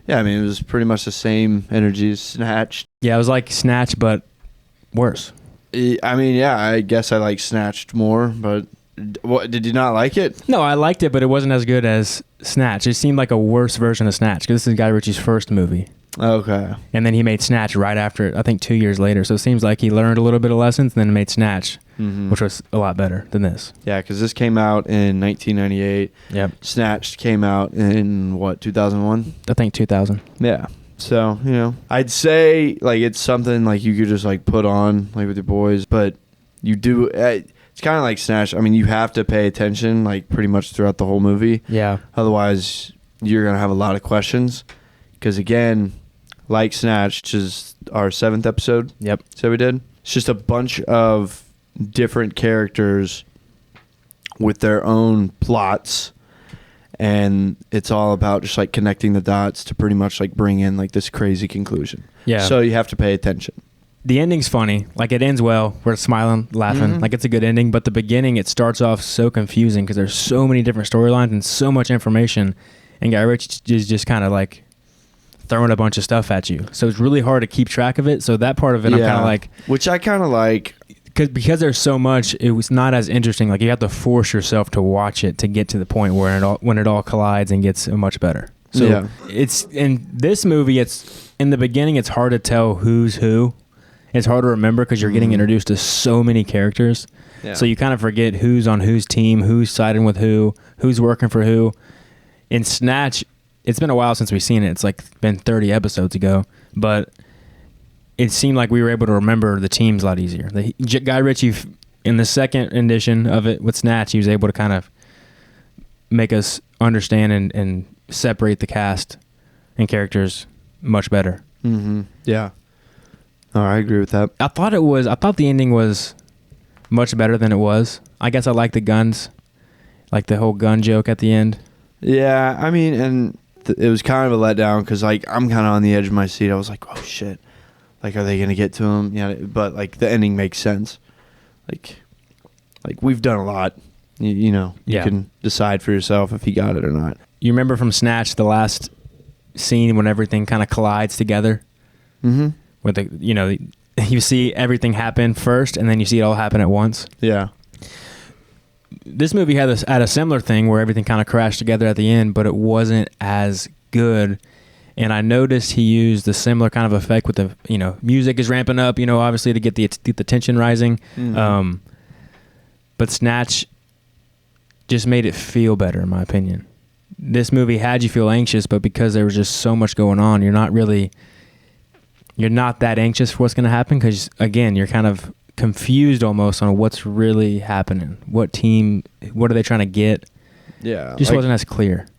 Yeah, I mean, it was pretty much the same energy as Snatch. Yeah, it was like Snatch, but worse. I mean, yeah, I guess I like Snatched more, but what, did you not like it? No, I liked it, but it wasn't as good as Snatch. It seemed like a worse version of Snatch because this is Guy Ritchie's first movie. Okay. And then he made Snatch right after it, I think 2 years later. So it seems like he learned a little bit of lessons and then made Snatch, which was a lot better than this. Yeah, because this came out in 1998. Yep. Snatched came out in, 2001? I think 2000. Yeah. So, I'd say, it's something, you could just, put on, with your boys. But you do, it's kind of like Snatch. I mean, you have to pay attention, pretty much throughout the whole movie. Yeah. Otherwise, you're going to have a lot of questions. Because, again, like Snatch, which is our 7th episode. Yep. So we did. It's just a bunch of different characters with their own plots. And it's all about just connecting the dots to pretty much bring in this crazy conclusion. Yeah. So you have to pay attention. The ending's funny. It ends well. We're smiling, laughing. It's a good ending. But the beginning, it starts off so confusing because there's so many different storylines and so much information. And Guy Ritchie is just kind of throwing a bunch of stuff at you. So it's really hard to keep track of it. So that part of it, I'm kind of which I kind of like. Because there's so much, it was not as interesting. You have to force yourself to watch it to get to the point where when it all collides and gets much better. So it's in this movie. It's in the beginning. It's hard to tell who's who. It's hard to remember because you're getting introduced to so many characters. Yeah. So you kind of forget who's on whose team, who's siding with who's working for who. In Snatch, it's been a while since we've seen it. It's been 30 episodes ago, but it seemed like we were able to remember the teams a lot easier. Guy Ritchie, in the second edition of it with Snatch, he was able to kind of make us understand and separate the cast and characters much better. Mm-hmm. Yeah. Oh, I agree with that. I thought the ending was much better than it was. I guess I like the guns, the whole gun joke at the end. Yeah, I mean, and it was kind of a letdown because I'm kind of on the edge of my seat. I was like, oh shit. Are they going to get to him? Yeah, but, the ending makes sense. We've done a lot. You can decide for yourself if he got it or not. You remember from Snatch, the last scene when everything kind of collides together? Mm-hmm. With you see everything happen first, and then you see it all happen at once. Yeah. This movie had a similar thing where everything kind of crashed together at the end, but it wasn't as good. And I noticed he used the similar kind of effect with the, music is ramping up, obviously to get the tension rising. Mm-hmm. But Snatch just made it feel better, in my opinion. This movie had you feel anxious, but because there was just so much going on, you're not that anxious for what's going to happen because, again, you're kind of confused almost on what's really happening. What team, what are they trying to get? Yeah. Just wasn't as clear.